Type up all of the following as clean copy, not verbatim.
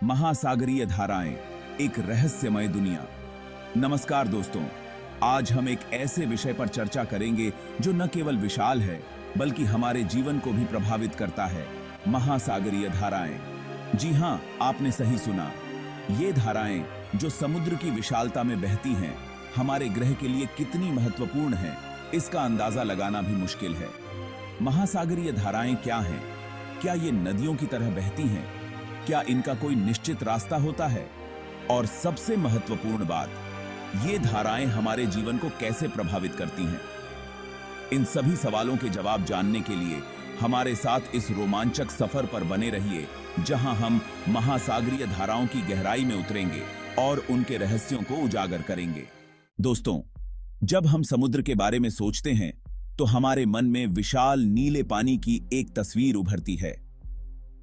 महासागरीय धाराएं, एक रहस्यमय दुनिया। नमस्कार दोस्तों, आज हम एक ऐसे विषय पर चर्चा करेंगे जो न केवल विशाल है बल्कि हमारे जीवन को भी प्रभावित करता है। महासागरीय धाराएं। जी हां, आपने सही सुना। ये धाराएं जो समुद्र की विशालता में बहती हैं, हमारे ग्रह के लिए कितनी महत्वपूर्ण हैं, इसका अंदाजा लगाना भी मुश्किल है। महासागरीय धाराएं क्या हैं? क्या ये नदियों की तरह बहती हैं? क्या इनका कोई निश्चित रास्ता होता है? और सबसे महत्वपूर्ण बात, ये धाराएं हमारे जीवन को कैसे प्रभावित करती हैं? इन सभी सवालों के जवाब जानने के लिए हमारे साथ इस रोमांचक सफर पर बने रहिए, जहां हम महासागरीय धाराओं की गहराई में उतरेंगे और उनके रहस्यों को उजागर करेंगे। दोस्तों, जब हम समुद्र के बारे में सोचते हैं तो हमारे मन में विशाल नीले पानी की एक तस्वीर उभरती है।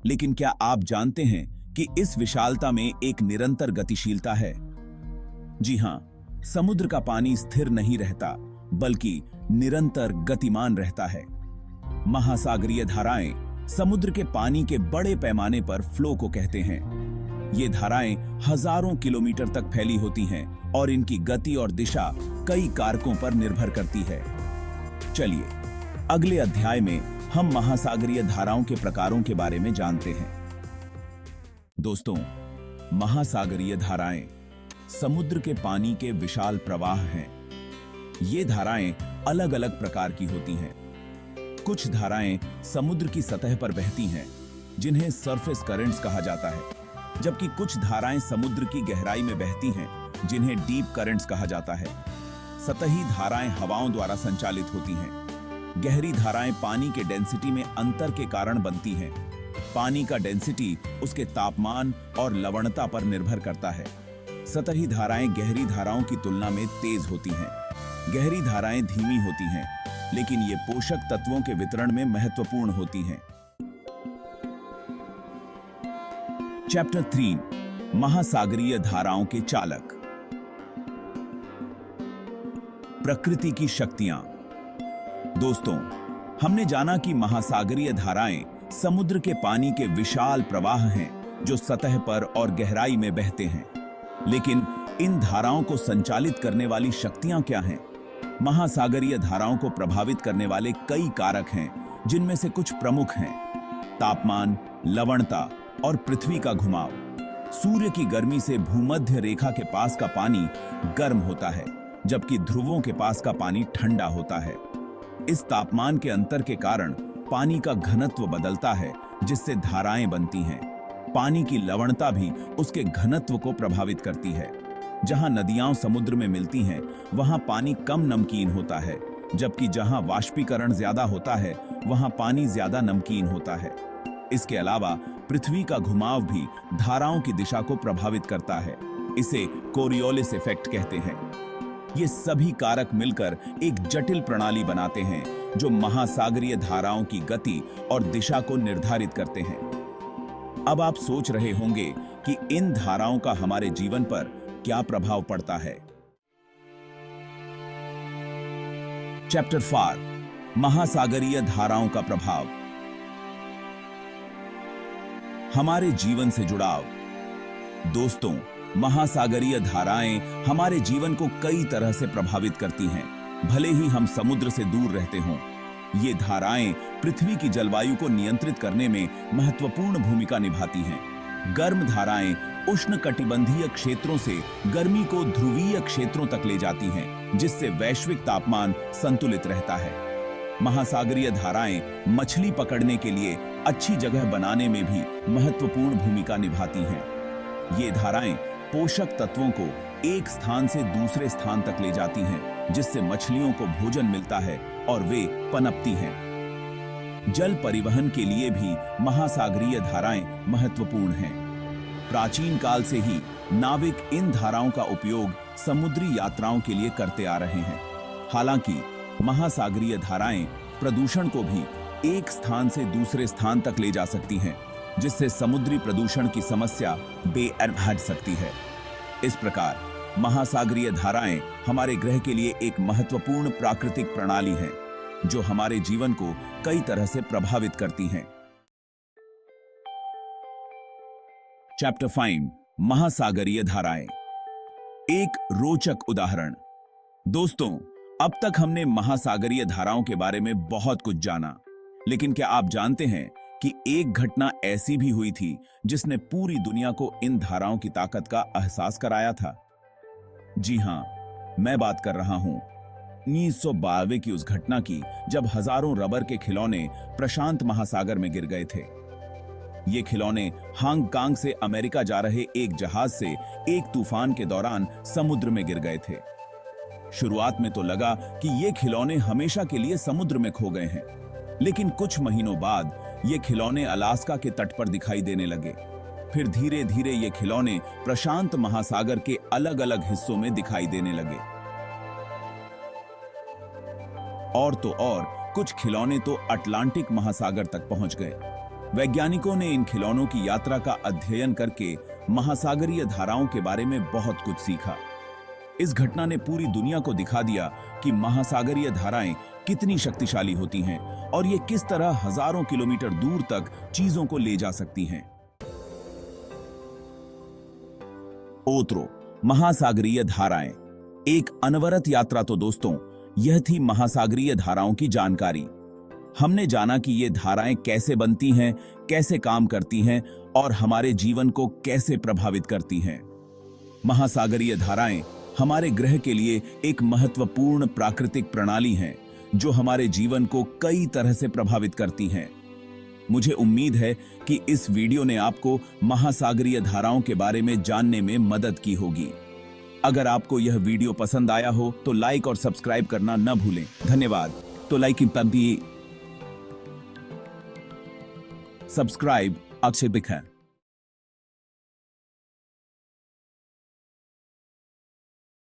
लेकिन क्या आप जानते हैं कि इस विशालता में एक निरंतर गतिशीलता है? जी हां, समुद्र का पानी स्थिर नहीं रहता बल्कि निरंतर गतिमान रहता है। महासागरीय धाराएं समुद्र के पानी के बड़े पैमाने पर फ्लो को कहते हैं। ये धाराएं हजारों किलोमीटर तक फैली होती हैं और इनकी गति और दिशा कई कारकों पर निर्भर करती है। चलिए, अगले अध्याय में हम महासागरीय धाराओं के प्रकारों के बारे में जानते हैं। दोस्तों, महासागरीय धाराएं समुद्र के पानी के विशाल प्रवाह हैं। ये धाराएं अलग अलग प्रकार की होती हैं। कुछ धाराएं समुद्र की सतह पर बहती हैं, जिन्हें सरफेस करंट्स कहा जाता है, जबकि कुछ धाराएं समुद्र की गहराई में बहती हैं, जिन्हें डीप करंट्स कहा जाता है। सतही धाराएं हवाओं द्वारा संचालित होती हैं। गहरी धाराएं पानी के डेंसिटी में अंतर के कारण बनती हैं। पानी का डेंसिटी उसके तापमान और लवणता पर निर्भर करता है। सतही धाराएं गहरी धाराओं की तुलना में तेज होती हैं। गहरी धाराएं धीमी होती हैं, लेकिन ये पोषक तत्वों के वितरण में महत्वपूर्ण होती हैं। चैप्टर 3, महासागरीय धाराओं के चालक। प्रकृति की शक्तियां। दोस्तों, हमने जाना कि महासागरीय धाराएं समुद्र के पानी के विशाल प्रवाह हैं जो सतह पर और गहराई में बहते हैं। लेकिन इन धाराओं को संचालित करने वाली शक्तियां क्या हैं? महासागरीय धाराओं को प्रभावित करने वाले कई कारक हैं, जिनमें से कुछ प्रमुख हैं: तापमान, लवणता और पृथ्वी का घुमाव। सूर्य की गर्मी से भूमध्य रेखा के पास का पानी गर्म होता है, जबकि ध्रुवों के पास का पानी ठंडा होता है। इस तापमान के अंतर के कारण पानी का घनत्व बदलता है, जिससे धाराएं बनती हैं। पानी की लवणता भी उसके घनत्व को प्रभावित करती है। जहां नदियां समुद्र में मिलती हैं, वहां पानी कम नमकीन होता है, जबकि जहां वाष्पीकरण ज्यादा होता है, वहां पानी ज्यादा नमकीन होता है। इसके अलावा पृथ्वी का घुमाव भी धाराओं की दिशा को प्रभावित करता है। इसे कोरियोलिस इफेक्ट कहते हैं। ये सभी कारक मिलकर एक जटिल प्रणाली बनाते हैं, जो महासागरीय धाराओं की गति और दिशा को निर्धारित करते हैं। अब आप सोच रहे होंगे कि इन धाराओं का हमारे जीवन पर क्या प्रभाव पड़ता है। चैप्टर 4, महासागरीय धाराओं का प्रभाव। हमारे जीवन से जुड़ाव। दोस्तों, महासागरीय धाराएं हमारे जीवन को कई तरह से प्रभावित करती हैं, भले ही हम समुद्र से दूर रहते हों। ये धाराएं पृथ्वी की जलवायु को नियंत्रित करने में महत्वपूर्ण भूमिका निभाती हैं। गर्म धाराएं उष्णकटिबंधीय क्षेत्रों से गर्मी को ध्रुवीय क्षेत्रों तक ले जाती हैं, जिससे वैश्विक तापमान संतुलित रहता है। महासागरीय धाराएं मछली पकड़ने के लिए अच्छी जगह बनाने में भी महत्वपूर्ण भूमिका निभाती हैं। ये धाराएं पोषक तत्वों को एक स्थान से दूसरे स्थान तक ले जाती हैं, जिससे मछलियों को भोजन मिलता है और वे पनपती हैं। जल परिवहन के लिए भी महासागरीय धाराएं महत्वपूर्ण हैं। प्राचीन काल से ही नाविक इन धाराओं का उपयोग समुद्री यात्राओं के लिए करते आ रहे हैं। हालांकि महासागरीय धाराएं प्रदूषण को भी एक स्थान से दूसरे स्थान तक ले जा सकती हैं, जिससे समुद्री प्रदूषण की समस्या बेअर्थ हट सकती है। इस प्रकार महासागरीय धाराएं हमारे ग्रह के लिए एक महत्वपूर्ण प्राकृतिक प्रणाली है, जो हमारे जीवन को कई तरह से प्रभावित करती हैं। चैप्टर 5 महासागरीय धाराएं। एक रोचक उदाहरण। दोस्तों, अब तक हमने महासागरीय धाराओं के बारे में बहुत कुछ जाना, लेकिन क्या आप जानते हैं कि एक घटना ऐसी भी हुई थी जिसने पूरी दुनिया को इन धाराओं की ताकत का एहसास कराया था? जी हां, मैं बात कर रहा हूं 1992 की उस घटना की जब हजारों रबर के खिलौने प्रशांत महासागर में गिर गए थे। ये खिलौने हांगकांग से अमेरिका जा रहे एक जहाज से एक तूफान के दौरान समुद्र में गिर गए थे। शुरुआत में तो लगा कि ये खिलौने हमेशा के लिए समुद्र में खो गए हैं, लेकिन कुछ महीनों बाद ये खिलौने अलास्का के तट पर दिखाई देने लगे। फिर धीरे धीरे ये खिलौने प्रशांत महासागर के अलग अलग हिस्सों में दिखाई देने लगे। और तो और कुछ खिलौने तो अटलांटिक महासागर तक पहुंच गए। वैज्ञानिकों ने इन खिलौनों की यात्रा का अध्ययन करके महासागरीय धाराओं के बारे में बहुत कुछ सीखा। इस घटना ने पूरी दुनिया को दिखा दिया कि महासागरीय धाराएं कितनी शक्तिशाली होती हैं और ये किस तरह हजारों किलोमीटर दूर तक चीजों को ले जा सकती हैं। ओत्रो, महासागरीय धाराएं। एक अनवरत यात्रा। तो दोस्तों, यह थी महासागरीय धाराओं की जानकारी। हमने जाना कि ये धाराएं कैसे बनती हैं, कैसे काम करती हैं और हमारे जीवन को कैसे प्रभावित करती हैं। महासागरीय धाराएं हमारे ग्रह के लिए एक महत्वपूर्ण प्राकृतिक प्रणाली हैं जो हमारे जीवन को कई तरह से प्रभावित करती हैं। मुझे उम्मीद है कि इस वीडियो ने आपको महासागरीय धाराओं के बारे में जानने में मदद की होगी। अगर आपको यह वीडियो पसंद आया हो तो लाइक और सब्सक्राइब करना न भूलें। धन्यवाद। तो लाइक सब्सक्राइब अक्षय बिखर।